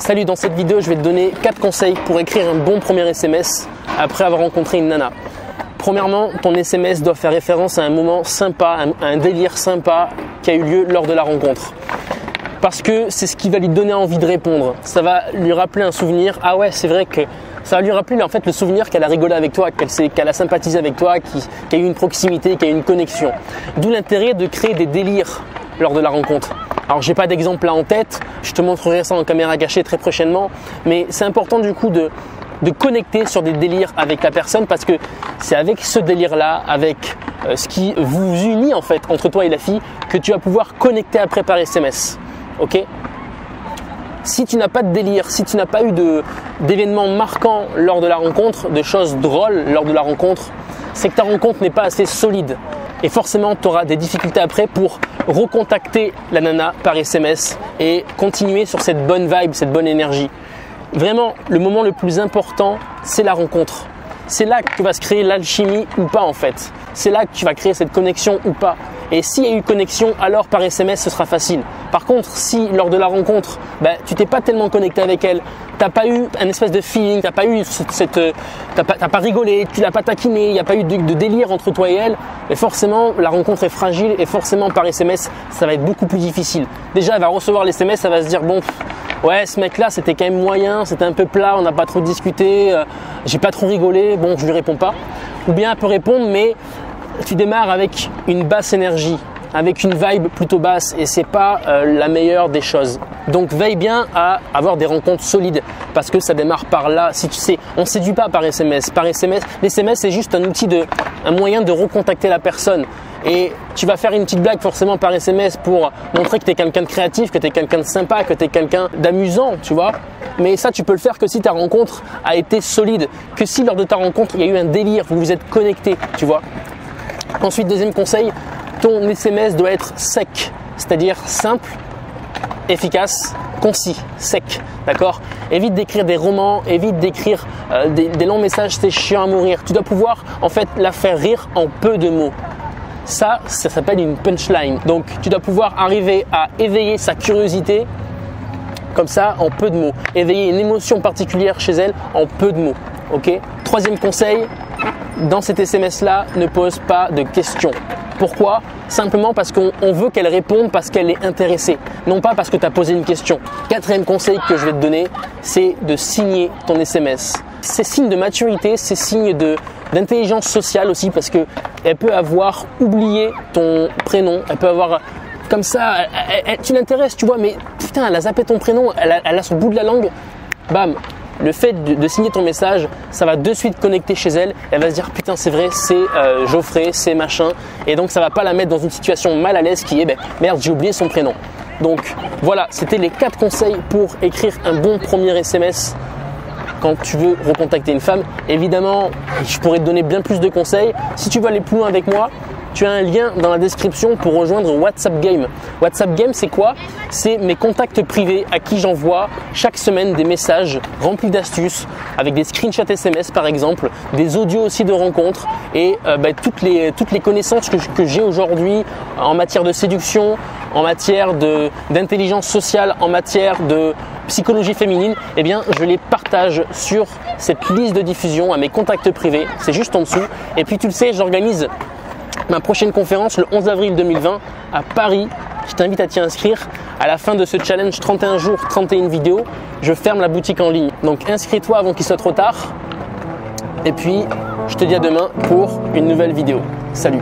Salut, dans cette vidéo, je vais te donner 4 conseils pour écrire un bon premier SMS après avoir rencontré une nana. Premièrement, ton SMS doit faire référence à un moment sympa, à un délire sympa qui a eu lieu lors de la rencontre. Parce que c'est ce qui va lui donner envie de répondre. Ça va lui rappeler un souvenir. Ah ouais, c'est vrai que ça va lui rappeler en fait le souvenir qu'elle a rigolé avec toi, qu'elle a sympathisé avec toi, qu'il y a eu une proximité, qu'il y a eu une connexion. D'où l'intérêt de créer des délires lors de la rencontre. Alors j'ai pas d'exemple là en tête, je te montrerai ça en caméra cachée très prochainement, mais c'est important du coup de connecter sur des délires avec la personne parce que c'est avec ce délire-là, avec ce qui vous unit en fait entre toi et la fille que tu vas pouvoir connecter après par SMS. Ok ? Si tu n'as pas de délire, si tu n'as pas eu d'événements marquants lors de la rencontre, de choses drôles lors de la rencontre, c'est que ta rencontre n'est pas assez solide. Et forcément, tu auras des difficultés après pour recontacter la nana par SMS et continuer sur cette bonne vibe, cette bonne énergie. Vraiment, le moment le plus important, c'est la rencontre. C'est là que va se créer l'alchimie ou pas en fait. C'est là que tu vas créer cette connexion ou pas. Et s'il y a eu connexion, alors par SMS, ce sera facile. Par contre, si lors de la rencontre, tu t'es pas tellement connecté avec elle, t'as pas eu un espèce de feeling, t'as pas rigolé, tu l'as pas taquiné, il n'y a pas eu de délire entre toi et elle, mais forcément, la rencontre est fragile et forcément par SMS, ça va être beaucoup plus difficile. Déjà, elle va recevoir les SMS, ça va se dire bon, ouais, ce mec-là, c'était quand même moyen, c'était un peu plat, on n'a pas trop discuté, j'ai pas trop rigolé, bon, je lui réponds pas. Ou bien elle peut répondre, mais tu démarres avec une basse énergie, avec une vibe plutôt basse et c'est pas la meilleure des choses. Donc veille bien à avoir des rencontres solides parce que ça démarre par là. Si tu sais, on ne séduit pas par SMS. Par SMS, l'SMS c'est juste un moyen de recontacter la personne. Et tu vas faire une petite blague forcément par SMS pour montrer que tu es quelqu'un de créatif, que tu es quelqu'un de sympa, que tu es quelqu'un d'amusant, tu vois. Mais ça, tu peux le faire que si ta rencontre a été solide, que si lors de ta rencontre, il y a eu un délire, vous vous êtes connectés, tu vois. Ensuite, deuxième conseil, ton SMS doit être sec, c'est-à-dire simple, efficace, concis, sec, d'accord ? Évite d'écrire des romans, évite d'écrire des longs messages, c'est chiant à mourir. Tu dois pouvoir en fait la faire rire en peu de mots. Ça s'appelle une punchline. Donc, tu dois pouvoir arriver à éveiller sa curiosité comme ça en peu de mots. Éveiller une émotion particulière chez elle en peu de mots. Ok ? Troisième conseil, dans cet SMS-là, ne pose pas de questions. Pourquoi ? Simplement parce qu'on veut qu'elle réponde parce qu'elle est intéressée, non pas parce que tu as posé une question. Quatrième conseil que je vais te donner, c'est de signer ton SMS. C'est signe de maturité, c'est signe d'intelligence sociale aussi parce qu'elle peut avoir oublié ton prénom, elle peut avoir comme ça, tu l'intéresses, tu vois, mais putain, elle a zappé ton prénom, elle a son bout de la langue, bam. Le fait de signer ton message, ça va de suite connecter chez elle. Elle va se dire putain c'est vrai, c'est Geoffrey, c'est machin. Et donc ça va pas la mettre dans une situation mal à l'aise qui est merde j'ai oublié son prénom. Donc voilà, c'était les 4 conseils pour écrire un bon premier SMS quand tu veux recontacter une femme. Évidemment, je pourrais te donner bien plus de conseils. Si tu veux aller plus loin avec moi, tu as un lien dans la description pour rejoindre WhatsApp Game. WhatsApp Game, c'est quoi ? C'est mes contacts privés à qui j'envoie chaque semaine des messages remplis d'astuces avec des screenshots SMS par exemple, des audios aussi de rencontres et toutes les connaissances que j'ai aujourd'hui en matière de séduction, en matière d'intelligence sociale, en matière de psychologie féminine, eh bien je les partage sur cette liste de diffusion à mes contacts privés. C'est juste en dessous. Et puis tu le sais, j'organise ma prochaine conférence le 11 avril 2020 à Paris. Je t'invite à t'y inscrire. À la fin de ce challenge 31 jours, 31 vidéos, je ferme la boutique en ligne. Donc inscris-toi avant qu'il soit trop tard. Et puis, je te dis à demain pour une nouvelle vidéo. Salut!